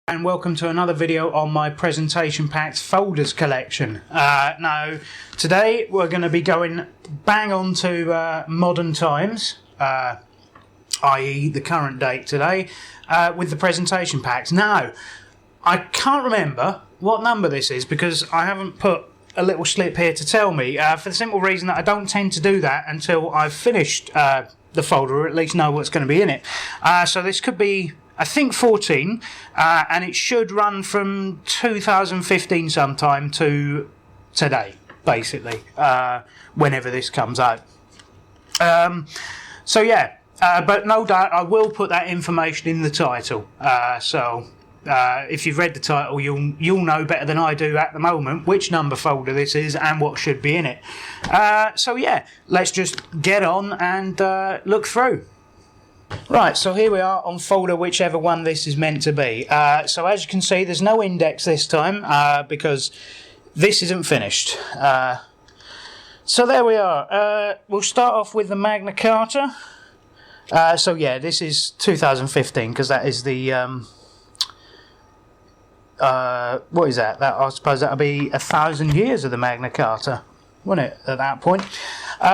And welcome to another video on my presentation packs folders collection. Now today we're going to be going bang on to modern times, i.e. the current date today, with the presentation packs. Now I can't remember what number this is because I haven't put a little slip here to tell me, for the simple reason that I don't tend to do that until I've finished the folder, or at least know what's going to be in it. So this could be, I think, 14, and it should run from 2015 sometime to today, basically, whenever this comes out. So yeah, but no doubt I will put that information in the title. If you've read the title, you'll know better than I do at the moment which number folder this is and what should be in it. So yeah, let's just get on and look through. Right, so here we are on folder whichever one this is meant to be. So as you can see, there's no index this time because this isn't finished. So there we are. We'll start off with the Magna Carta. So yeah, this is 2015 because that is the... what is that? I suppose that'll be 1,000 years of the Magna Carta, wouldn't it, at that point?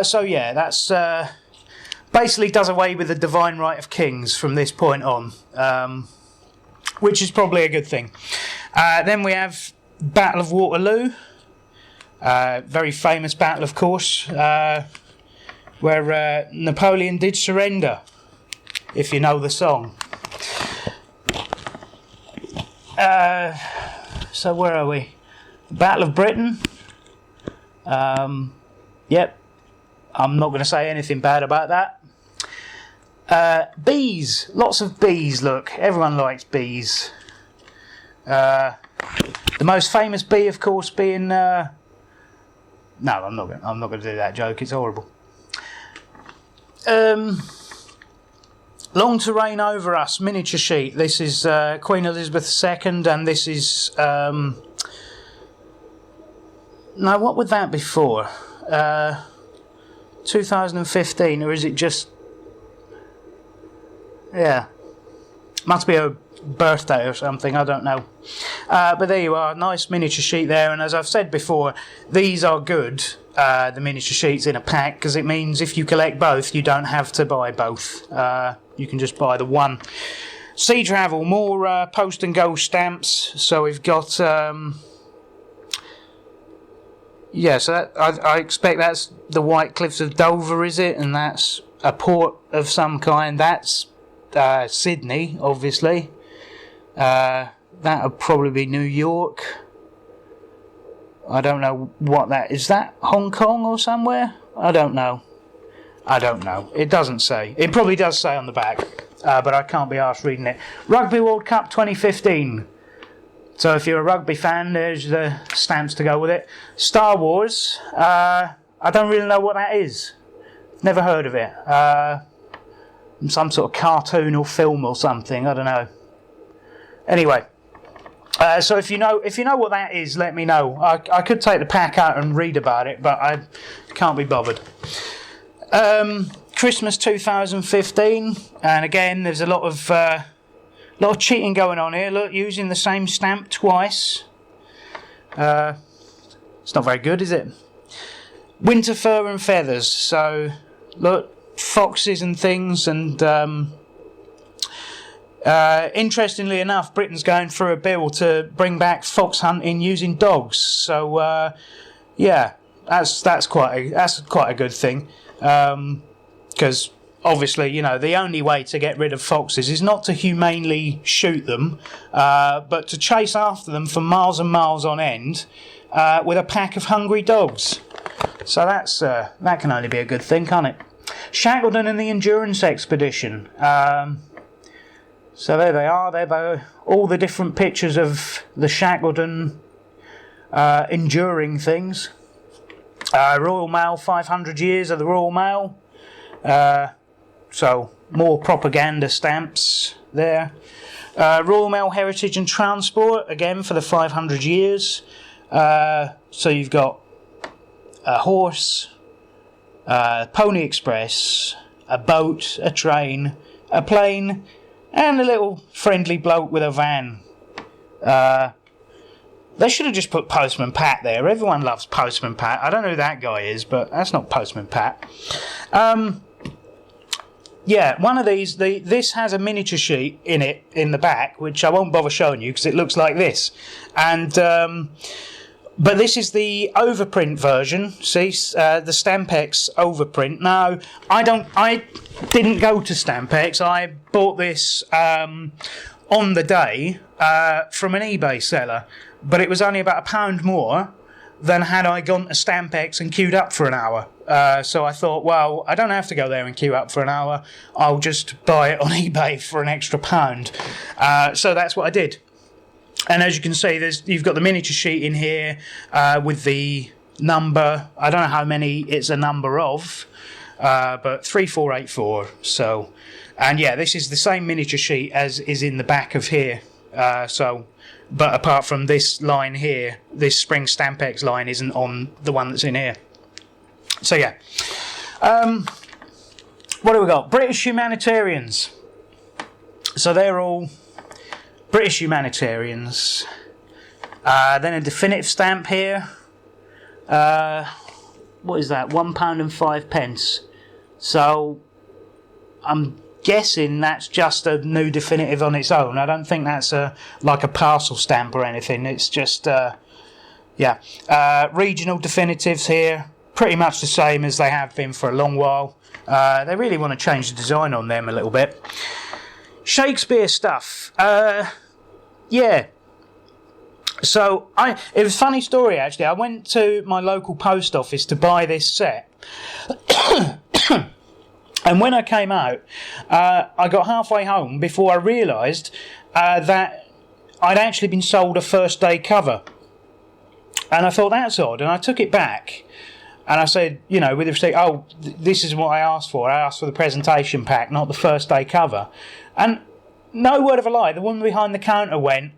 So yeah, that's... basically does away with the divine right of kings from this point on, which is probably a good thing. Then we have Battle of Waterloo, very famous battle, of course, where Napoleon did surrender, if you know the song. So where are we? Battle of Britain. Yep, I'm not going to say anything bad about that. Bees, lots of bees. Look, everyone likes bees. The most famous bee, of course, being no, I'm not going to do that joke. It's horrible. Long to Reign Over Us miniature sheet. This is Queen Elizabeth II, and this is now what would that be for? 2015, or is it just... Yeah, must be a birthday or something, I don't know. But there you are, nice miniature sheet there, and as I've said before, these are good, the miniature sheets in a pack, because it means if you collect both, you don't have to buy both. You can just buy the one. Sea Travel, more post and go stamps. So we've got... yeah, so that, I expect that's the White Cliffs of Dover, is it? And that's a port of some kind. That's Sydney, obviously. That would probably be New York. I don't know what that is. That Hong Kong or somewhere? I don't know. It doesn't say. It probably does say on the back, but I can't be arsed reading it. Rugby World Cup 2015. So if you're a rugby fan, there's the stamps to go with it. Star Wars. I don't really know what that is. Never heard of it. Some sort of cartoon or film or something. I don't know. Anyway, so if you know what that is, let me know. I could take the pack out and read about it, but I can't be bothered. Christmas 2015, and again, there's a lot of cheating going on here. Look, using the same stamp twice. It's not very good, is it? Winter Fur and Feathers. So, look, foxes and things, and interestingly enough, Britain's going through a bill to bring back fox hunting using dogs. So, yeah, that's quite a good thing, because obviously, you know, the only way to get rid of foxes is not to humanely shoot them, but to chase after them for miles and miles on end with a pack of hungry dogs. So that can only be a good thing, can't it? Shackleton and the Endurance Expedition. So there they are. They're all the different pictures of the Shackleton enduring things. Royal Mail, 500 years of the Royal Mail. So more propaganda stamps there. Royal Mail Heritage and Transport, again for the 500 years. So you've got a horse, Pony Express, a boat, a train, a plane, and a little friendly bloke with a van. They should have just put Postman Pat there. Everyone loves Postman Pat. I don't know who that guy is, but that's not Postman Pat. Yeah, one of these. This has a miniature sheet in it in the back, which I won't bother showing you because it looks like this. And but this is the overprint version. See, the Stampex overprint. Now, I didn't go to Stampex. I bought this on the day from an eBay seller, but it was only about £1 more than had I gone to Stampex and queued up for an hour. So I thought, well, I don't have to go there and queue up for an hour. I'll just buy it on eBay for an extra £1. So that's what I did. And as you can see, you've got the miniature sheet in here with the number. I don't know how many it's a number of, but 3484. So, and yeah, this is the same miniature sheet as is in the back of here. But apart from this line here, this Spring Stampex line isn't on the one that's in here. So yeah. What do we got? British humanitarians. So they're all British humanitarians. Then a definitive stamp here. What is that? £1.05. So I'm guessing that's just a new definitive on its own. I don't think that's like a parcel stamp or anything. It's just regional definitives here, pretty much the same as they have been for a long while. They really want to change the design on them a little bit. Shakespeare stuff. Yeah. So it was a funny story actually. I went to my local post office to buy this set. And when I came out, I got halfway home before I realised that I'd actually been sold a first day cover. And I thought, that's odd. And I took it back. And I said, with the receipt, this is what I asked for. I asked for the presentation pack, not the first day cover. And no word of a lie, the woman behind the counter went,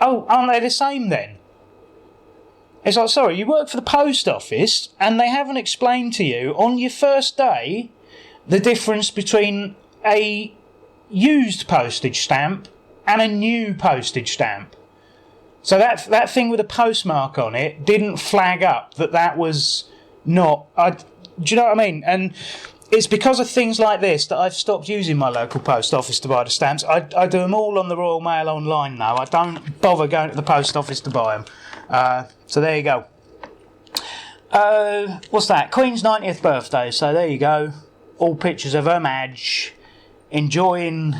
oh, aren't they the same then? It's like, sorry, you work for the post office and they haven't explained to you on your first day the difference between a used postage stamp and a new postage stamp. So that thing with a postmark on it didn't flag up that was not... do you know what I mean? And it's because of things like this that I've stopped using my local post office to buy the stamps. I do them all on the Royal Mail online now. I don't bother going to the post office to buy them. So there you go. What's that? Queen's 90th birthday. So there you go. All pictures of her Madge enjoying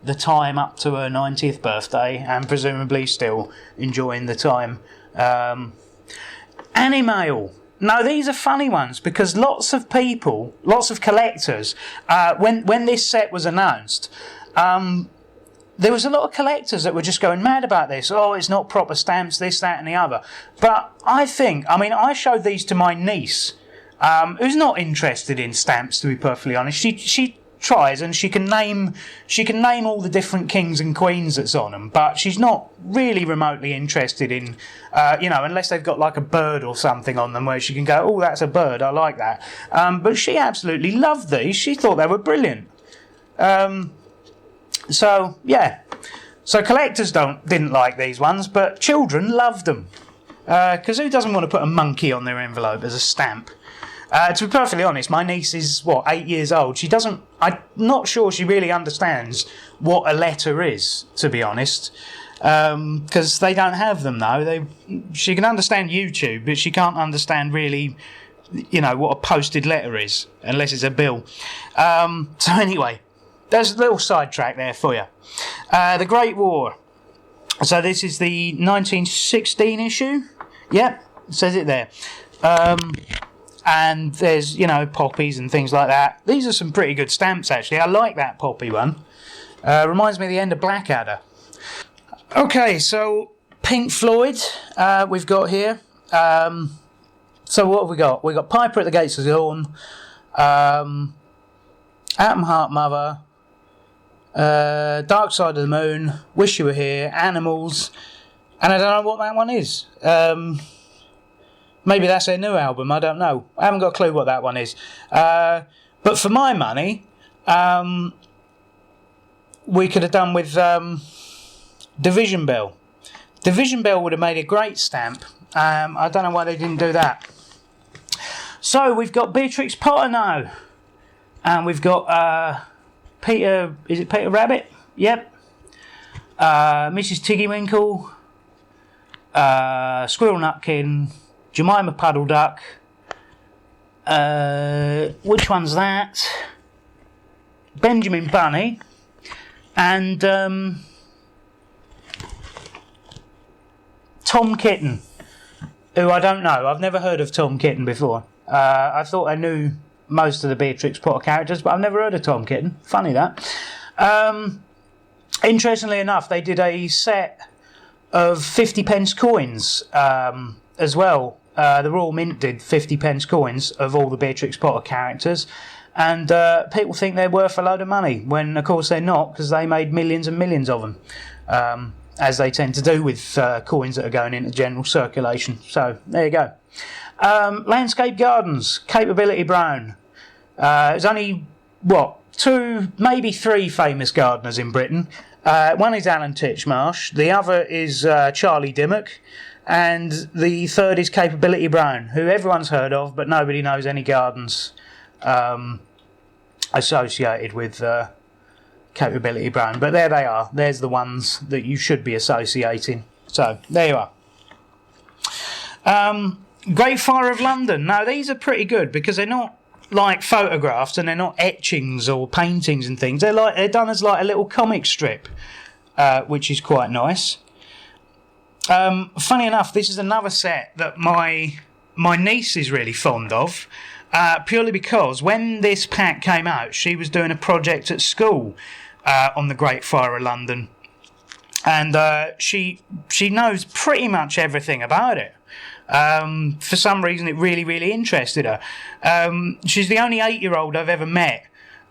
the time up to her 90th birthday and presumably still enjoying the time. Animail. Now these are funny ones because lots of people, lots of collectors, when this set was announced, there was a lot of collectors that were just going mad about this. Oh, it's not proper stamps, this, that and the other. But I showed these to my niece, who's not interested in stamps, to be perfectly honest. She tries and she can name all the different kings and queens that's on them, but she's not really remotely interested in unless they've got like a bird or something on them where she can go, oh, that's a bird, I like that. But she absolutely loved these. She thought they were brilliant. So yeah, so collectors didn't like these ones, but children loved them, because who doesn't want to put a monkey on their envelope as a stamp? To be perfectly honest, my niece is, 8 years old. I'm not sure she really understands what a letter is, to be honest, because they don't have them now. She can understand YouTube, but she can't understand really, what a posted letter is, unless it's a bill. So anyway, there's a little sidetrack there for you. The Great War. So this is the 1916 issue. Yep, it says it there. And there's, poppies and things like that. These are some pretty good stamps, actually. I like that poppy one. Reminds me of the end of Blackadder. Okay, so Pink Floyd we've got here. So what have we got? We've got Piper at the Gates of Dawn, Atom Heart Mother, Dark Side of the Moon, Wish You Were Here, Animals, and I don't know what that one is. Maybe that's their new album, I don't know. I haven't got a clue what that one is. But for my money, we could have done with Division Bell. Division Bell would have made a great stamp. I don't know why they didn't do that. So we've got Beatrix Potter now. And we've got Peter... Is it Peter Rabbit? Yep. Mrs. Tiggywinkle. Squirrel Nutkin. Jemima Puddle Duck. Which one's that? Benjamin Bunny. And Tom Kitten, who I don't know. I've never heard of Tom Kitten before. I thought I knew most of the Beatrix Potter characters, but I've never heard of Tom Kitten. Funny that. Interestingly enough, they did a set of 50p coins as well. The Royal Mint did 50p coins of all the Beatrix Potter characters, and people think they're worth a load of money, when of course they're not, because they made millions and millions of them. As they tend to do with coins that are going into general circulation. So, there you go. Landscape Gardens, Capability Brown. There's only, 2, maybe 3 famous gardeners in Britain. One is Alan Titchmarsh, the other is Charlie Dimmock, and the third is Capability Brown, who everyone's heard of, but nobody knows any gardens associated with Capability Brown. But there they are. There's the ones that you should be associating. So, there you are. Great Fire of London. Now, these are pretty good because they're not like photographs and they're not etchings or paintings and things. They're done as like a little comic strip, which is quite nice. Funny enough, this is another set that my niece is really fond of, purely because when this pack came out, she was doing a project at school on the Great Fire of London, and she knows pretty much everything about it. For some reason, it really, really interested her. She's the only 8-year-old I've ever met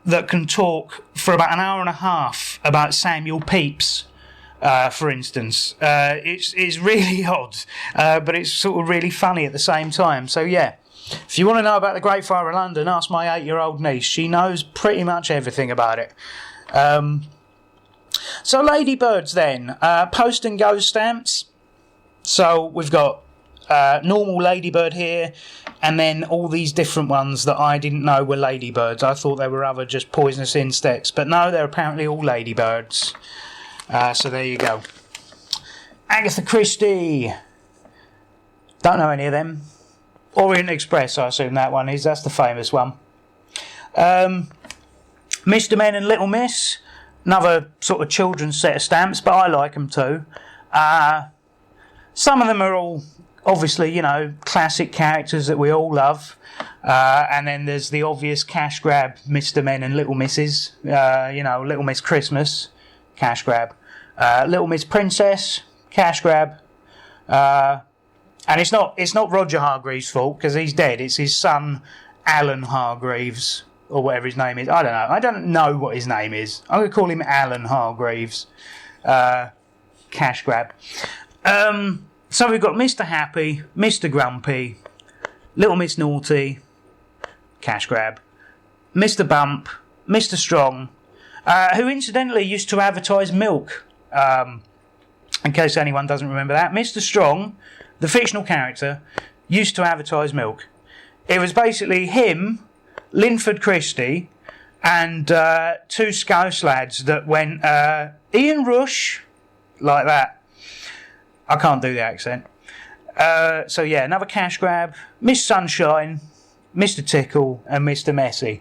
that can talk for about an hour and a half about Samuel Pepys, for instance. It's really odd, but it's sort of really funny at the same time. So yeah, if you want to know about the Great Fire of London, ask my 8-year-old niece. She knows pretty much everything about it. So ladybirds then, post and go stamps. So we've got normal ladybird here, and then all these different ones that I didn't know were ladybirds. I thought they were other just poisonous insects, but no, they're apparently all ladybirds. So there you go. Agatha Christie. Don't know any of them. Orient Express, I assume that one is. That's the famous one. Mr. Men and Little Miss. Another sort of children's set of stamps, but I like them too. Some of them are all, obviously, you know, classic characters that we all love. And then there's the obvious cash grab Mr. Men and Little Misses. You know, Little Miss Christmas, cash grab. Little Miss Princess, cash grab. And it's not Roger Hargreaves' fault because he's dead. It's his son, Alan Hargreaves, or whatever his name is. I don't know. I don't know what his name is. I'm going to call him Alan Hargreaves. Cash grab. So we've got Mr. Happy, Mr. Grumpy, Little Miss Naughty, cash grab, Mr. Bump, Mr. Strong, who incidentally used to advertise milk, in case anyone doesn't remember that. Mr. Strong, the fictional character, used to advertise milk. It was basically him, Linford Christie, and 2 Scouse lads that went, Ian Rush, like that. I can't do the accent. So yeah, another cash grab. Miss Sunshine, Mr. Tickle, and Mr. Messy.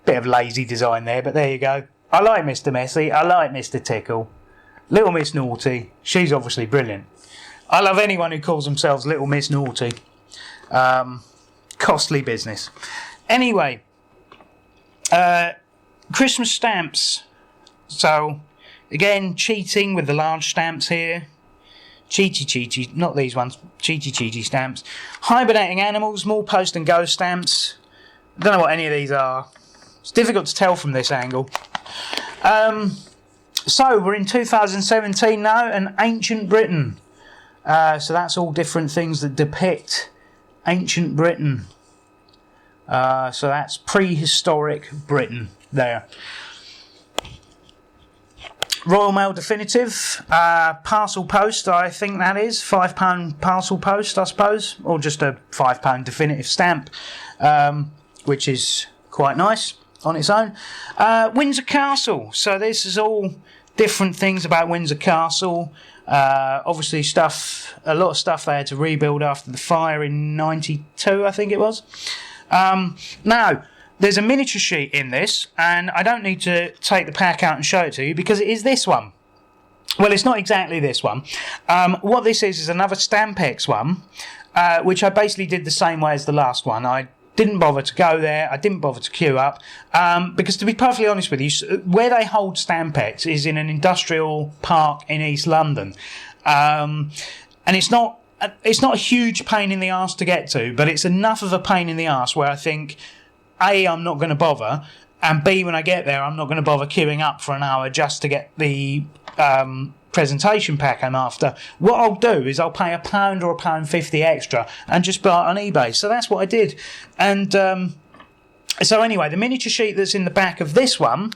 Bit of lazy design there, but there you go. I like Mr. Messy. I like Mr. Tickle. Little Miss Naughty. She's obviously brilliant. I love anyone who calls themselves Little Miss Naughty. Costly business. Anyway, Christmas stamps. So, again, cheating with the large stamps here. Cheaty, not these ones. Cheaty stamps. Hibernating animals, small post and go stamps. I don't know what any of these are. It's difficult to tell from this angle. So, we're in 2017 now, and ancient Britain. So that's all different things that depict ancient Britain. So that's prehistoric Britain there. Royal Mail Definitive, parcel post, I think that is, £5 parcel post, I suppose, or just a £5 definitive stamp, which is quite nice on its own. Windsor Castle, so this is all different things about Windsor Castle. Obviously a lot of stuff they had to rebuild after the fire in 92, I think it was. Now, there's a miniature sheet in this, and I don't need to take the pack out and show it to you because it is this one. Well, it's not exactly this one. What this is another Stampex one, which I basically did the same way as the last one. I didn't bother to go there, I didn't bother to queue up, because to be perfectly honest with you, where they hold Stampex is in an industrial park in East London. And it's not a huge pain in the arse to get to, but it's enough of a pain in the arse where I think, A, I'm not going to bother, and B, when I get there, I'm not going to bother queuing up for an hour just to get the presentation pack I'm after. What I'll do is I'll pay £1 or £1.50 extra and just buy it on eBay. So that's what I did. And so anyway, the miniature sheet that's in the back of this one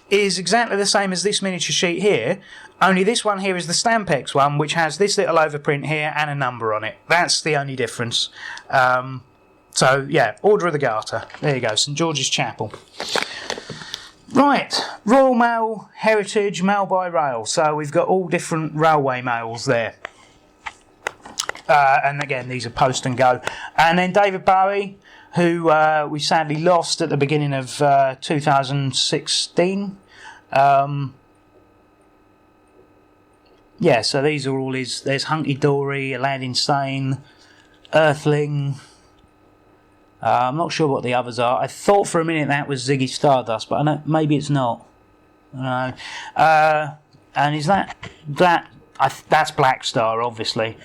is exactly the same as this miniature sheet here, only this one here is the Stampex one, which has this little overprint here and a number on it. That's the only difference. So yeah, Order of the Garter. There you go, St George's Chapel. Right, Royal Mail Heritage Mail by Rail. So we've got all different railway mails there. And again, these are post and go. And then David Bowie, who we sadly lost at the beginning of 2016. Yeah, so these are all his. There's Hunky Dory, Aladdin Sane, Earthling. I'm not sure what the others are. I thought for a minute that was Ziggy Stardust, but I know maybe it's not. I don't know. And is that's Black Star, obviously,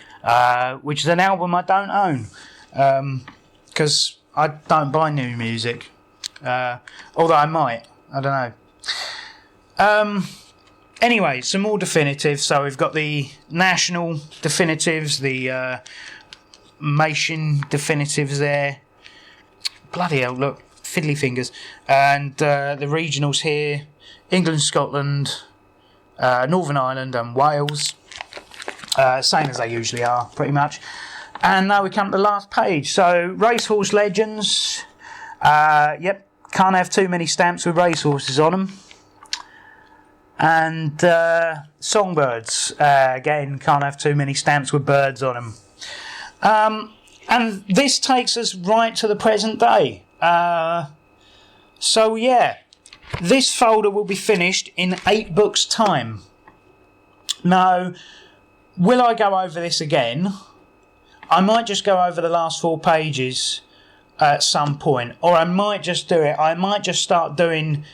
which is an album I don't own, because I don't buy new music. Although I might. I don't know. Anyway, some more definitives. So we've got the national definitives, the Mason definitives there. Bloody hell, look, fiddly fingers. And the regionals here, England, Scotland, Northern Ireland and Wales. Same as they usually are, pretty much. And now we come to the last page. So, Racehorse Legends. Yep, can't have too many stamps with racehorses on them. And Songbirds. Again, can't have too many stamps with birds on them. And this takes us right to the present day. So yeah, this folder will be finished in 8 books' time. Now, will I go over this again? I might just go over the last 4 pages at some point, or I might just do it. I might just start doing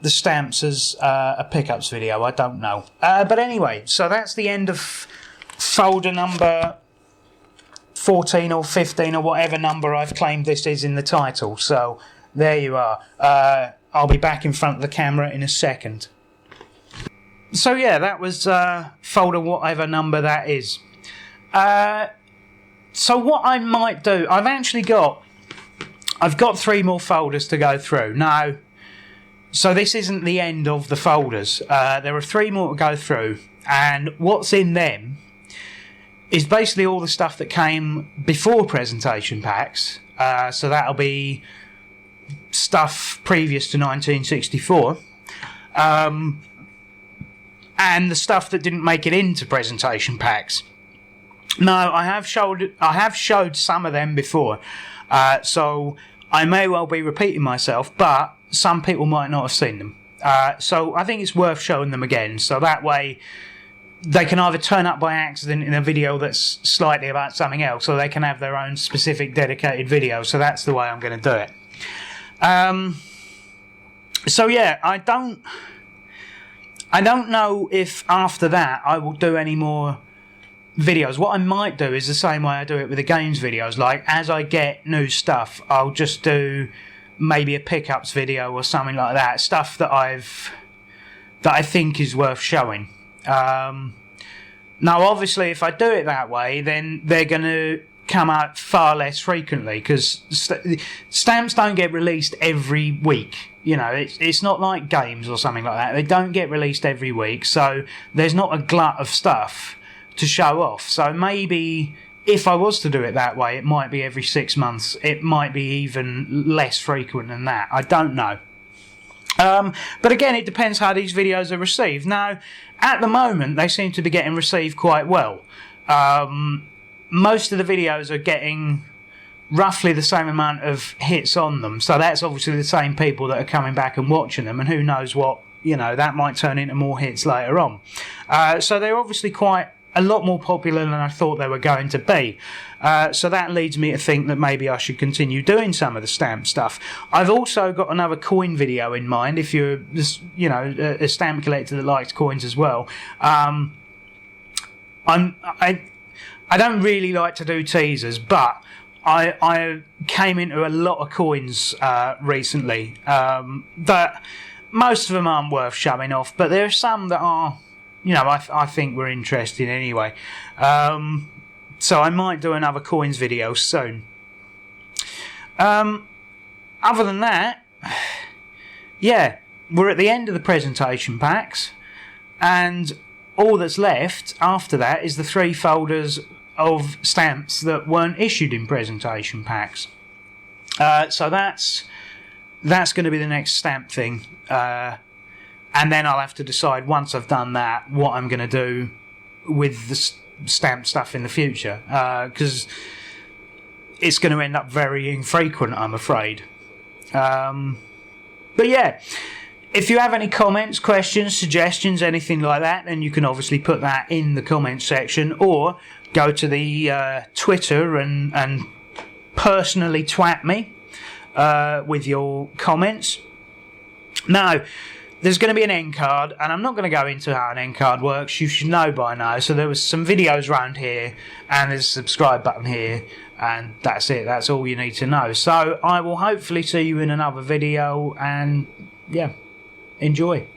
the stamps as a pickups video. I don't know. But anyway, so that's the end of folder number 14 or 15 or whatever number I've claimed this is in the title. So there you are. I'll be back in front of the camera in a second. So yeah, that was folder whatever number that is. So what I might do, I've got 3 more folders to go through. Now, so this isn't the end of the folders. There are 3 more to go through, and what's in them is basically all the stuff that came before presentation packs. So that'll be stuff previous to 1964. And the stuff that didn't make it into presentation packs. Now, I have showed some of them before. So I may well be repeating myself, but some people might not have seen them. So I think it's worth showing them again. So that way they can either turn up by accident in a video that's slightly about something else, or they can have their own specific dedicated video. So that's the way I'm going to do it. So yeah, I don't know if after that I will do any more videos. What I might do is the same way I do it with the games videos. Like, as I get new stuff, I'll just do maybe a pickups video or something like that. Stuff that I think is worth showing. Now, obviously, if I do it that way, then they're going to come out far less frequently, because stamps don't get released every week. You know, it's not like games or something like that. They don't get released every week, so there's not a glut of stuff to show off. So maybe if I was to do it that way, it might be every 6 months. It might be even less frequent than that. I don't know. But again, it depends how these videos are received. Now, at the moment, they seem to be getting received quite well. Most of the videos are getting roughly the same amount of hits on them, so that's obviously the same people that are coming back and watching them, and who knows what, you know, that might turn into more hits later on. So they're obviously quite a lot more popular than I thought they were going to be. So that leads me to think that maybe I should continue doing some of the stamp stuff. I've also got another coin video in mind, if you're, you know, a stamp collector that likes coins as well. I don't really like to do teasers, but I came into a lot of coins recently that most of them aren't worth showing off, but there are some that are, you know, I think were interesting anyway. So I might do another coins video soon. Other than that, yeah, we're at the end of the presentation packs, and all that's left after that is the 3 folders of stamps that weren't issued in presentation packs. So that's going to be the next stamp thing, and then I'll have to decide, once I've done that, what I'm going to do with the stamp stuff in the future, because it's going to end up very infrequent, I'm afraid. But yeah, if you have any comments, questions, suggestions, anything like that, then you can obviously put that in the comments section, or go to the Twitter and personally twat me with your comments. Now, there's going to be an end card, and I'm not going to go into how an end card works. You should know by now. So there was some videos around here, and there's a subscribe button here, and that's it. That's all you need to know. So I will hopefully see you in another video, and yeah, enjoy.